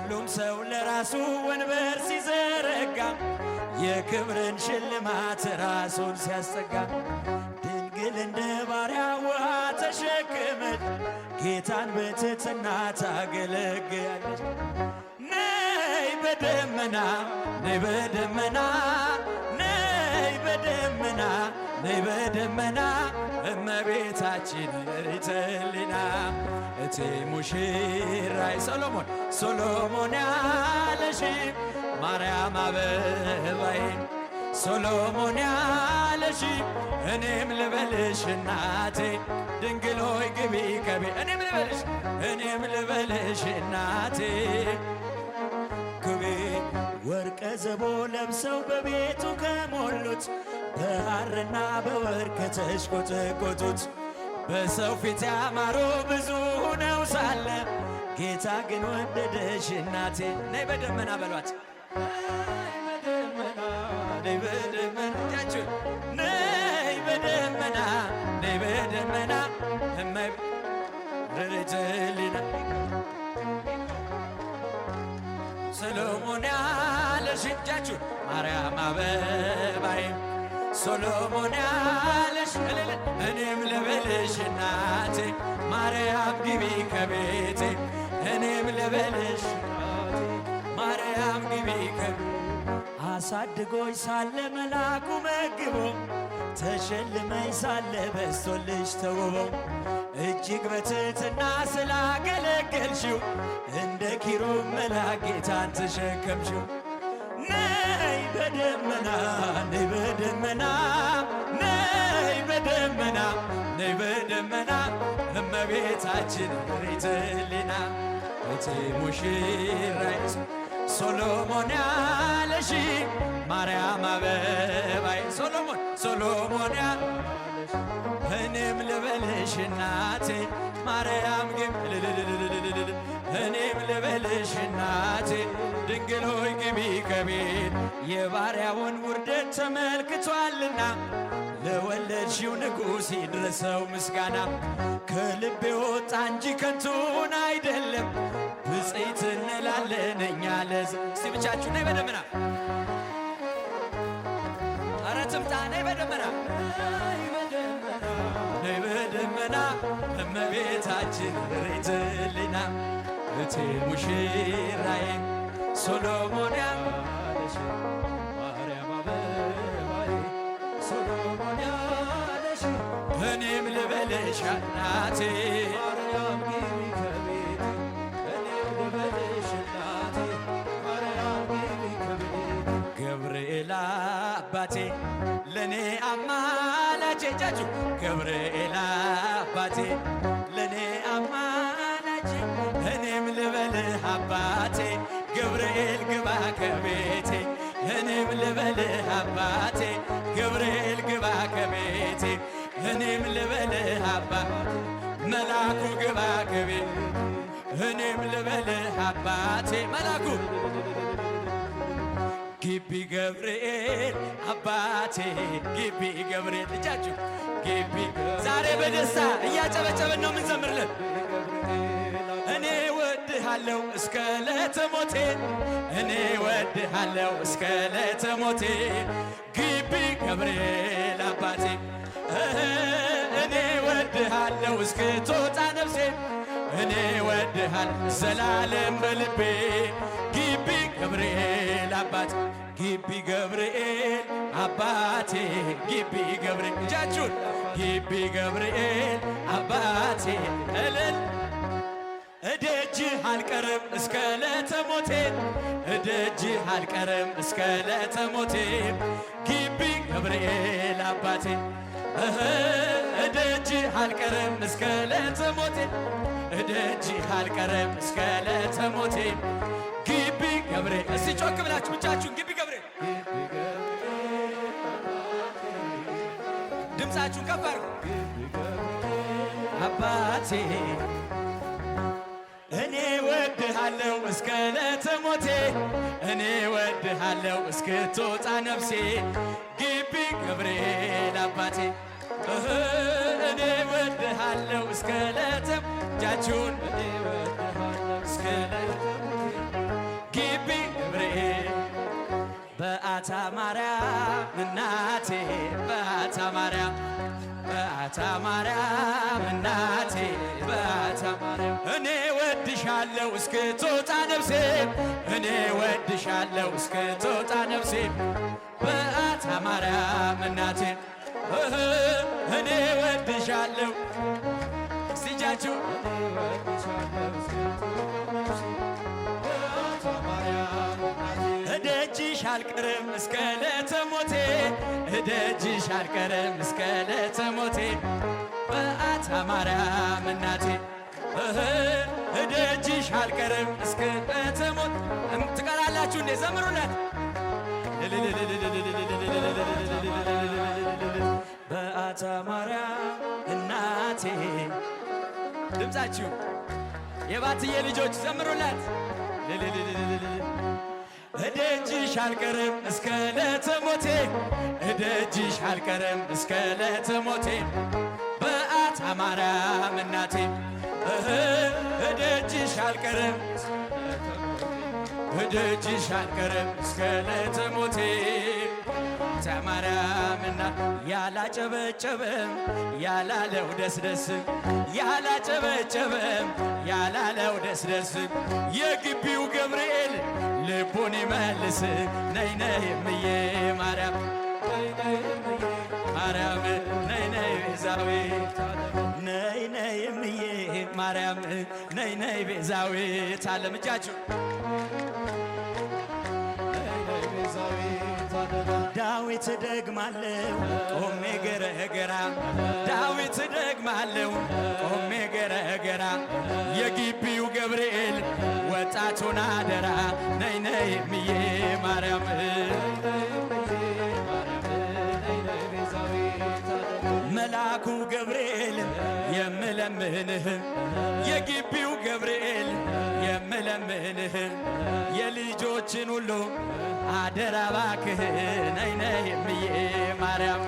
ሁሉም ሰው ለራሱ ወንበር ሲዘረጋ የክብርን ሽልማት ራሱን ሲያስጠጋ ድንግል እንደ ባሪያ ውሃ ተሸክመች ጌታን በትሕትና ታገለግያለች። ነይ በደመና ነይ በደመና ነይ በደመና ነይ በደመና እመቤታችን ርሪተ ሕሊና እቴ ሙሽራይ ሶሎሞን ያለሽ ማርያም አበባዬ ሶሎሞን ያለሽ እኔም ልበልሽ እናቴ ድንግል ሆይ ግቢ ከቤ እኔም ልበልሽ እናቴ ግቢ። ወርቀ ዘቦ ለብሰው በቤቱ ከሞሉት በሐርና በወርቅ ከተሽቆጠቆጡት በሰው ፊት ያማሩ ብዙ ሆነው ሳለ ጌታ ግን ወደደሽ እናቴ። ነይ በደመና በሏት ነይ በደመና እጃችሁን ነይ በደመና ነይ በደመና ርሪተ ሕሊና ሰሎሞን ያለሽ እጃችሁን ማርያም አበባዬ ሶሎሞን ያለሽ እኔም ልበልሽ እናቴ ማርያም ግቢ ከቤቴ እኔም ልበልሽ ማርያም ግቢ ከቤቴ አሳድጎኝ ሳለ መላኩ መግቦ ተሸልመኝ ሳለ በስቶልሽ ተውቦ እጅግ በትሕትና ስላገለገልሽው እንደ ኪሩብ መልአክ ጌታን ተሸከምሽው። ነይ በደመና ነይ በደመና ነይ በደመና ነይ በደመና እመቤታችን ርሪተ ሕሊና እቴ ሙሽራይ ሶሎሞን ያለሽ ማርያም አበባዬ ሶሎሞን ያለሽ እኔም ልበልሽ እናቴ ማርያም እኔም ልበልሽ እናቴ ድንግል ሆይ ግቢ ከቤት የባሪያውን ውርደት ተመልክቷልና ለወለድሽው ንጉሥ ይድረሰው ምስጋና ከልቤ ወጣ እንጂ ከንቱን አይደለም ብፅዕት እንላለን እኛ እስቲ ብቻችሁ ነይ በደመና ኧረ ትምጣ ነይ በደመና ነይ በደመና እመቤታችን ርሪተ ሕሊና እቴ ሙሽራዬ ሶሎሞን ያለሽ ማርያም አበባዬ ሶሎሞን ያለሽ እኔም ልበልሽ እናቴ ማርያም ግቢ ከቤቴ እኔም ልበልሽ እናቴ ማርያም ግቢ ከቤቴ ገብርኤል አባቴ ለኔ አማላጄ እጃችሁ ገብርኤል አባቴ ለኔ አማላጄ እኔም ልበልህ አባቴ ገብርኤል ግባ ከቤቴ እኔም ልበልህ አባቴ ገብርኤል ግባ ከቤቴ እኔም ልበልህ አባቴ መላኩ ግባ ከቤቴ እኔም ልበልህ አባቴ መላኩ ግቢ ገብርኤል አባቴ ግቢ ገብርኤል እጃችሁ ግቢ ዛሬ በደስታ እያጨበጨበን ነው ምንዘምርልን እኔ ወድሃለው እስከ ዕለተ ሞቴ እኔ ወድሃለው እስከ ዕለተ ሞቴ ግቢ ገብርኤል አባቴ እኔ ወድሃለው እስክትወጣ ነፍሴ እኔ ወድሃል ዘላለም በልቤ ግቢ ገብርኤል አባቴ ግቢ ገብርኤል አባቴ ግቢ ገብርኤል እጃችሁን ግቢ ገብርኤል አባቴ እልል እደጅህ አልቀርም እስከ ዕለተ ሞቴ እደጅህ አልቀርም እስከ ዕለተ ሞቴ ግቢ ገብርኤል አባቴ እደጅህ አልቀርም እስከ ዕለተ ሞቴ እደጅህ አልቀርም እስከ ዕለተ ሞቴ ግቢ ገብርኤል እስቲ ጮክ ብላችሁ ብቻችሁን ግቢ ገብርኤል ድምፃችሁን ከፍ አድርጉ አባቴ እኔ ወድሃለው እስከ ዕለተ ሞቴ እኔ ወድሃለው እስክትወጣ ነፍሴ ግቢ ገብርኤል አባቴ እኔ ወድሃለው እስከ ዕለተ እጃችሁን እኔ ወድሃለው እስከ ዕለተ ሞቴ በአታ ማርያም እናቴ በአታ ማርያም በአታ ማርያም እናቴ በአታ ማርያም እኔ ወድሻለሁ እስክትወጣ ነፍሴ እኔ ወድሻለሁ እስክትወጣ ነፍሴ በአታ ማርያም እናቴ እኔ ወድሻለሁ እስቲጃችሁ እደጅሽ አልቀርም እስከ ዕለተ ሞቴ እደጅሽ አልቀርም እስከ ዕለተ ሞቴ በአታ ማርያም እናቴ እደጅሽ አልቀርም እስከ ዕለተ ሞት ትቀራላችሁ እንዴ? ዘምሩላት። በአታ ማርያም እናቴ ድምፃችሁ የባትዬ ልጆች ዘምሩላት። እደጅሽ አልቀርም እስከ ዕለተ ሞቴ እደጅሽ አልቀርም እስከ ዕለተ ሞቴ በአታ ማርያም እናቴ እደጅሽ አልቀርም እደጅሽ አልቀርም እስከ ዕለተ ሞቴ ማርያምና ያላጨበጨበም ያላለው ደስደስ ያላጨበጨበም ያላለው ደስደስ የግቢው ገብርኤል ልቡን ይመልስ ነይ ነይ እምዬ ማርያም ማርያም ነይ ነይ ቤዛዊት ነይ ነይ እምዬ ማርያም ነይ ነይ ቤዛዊት ዓለም እጃችሁ ዳዊት ደግማለው ቆሜ ገረገራ ዳዊት ደግማለው ቆሜ ገረገራ የግቢው ገብርኤል ወጣቱን አደራ ነይ ነይ እምዬ ማርያም መልአኩ ገብርኤል የምለምንህ የግቢው ገብርኤል የምለምንህ የልጆችን ሁሉ አደራ እባክህ ነይ ነይ እምዬ ማርያም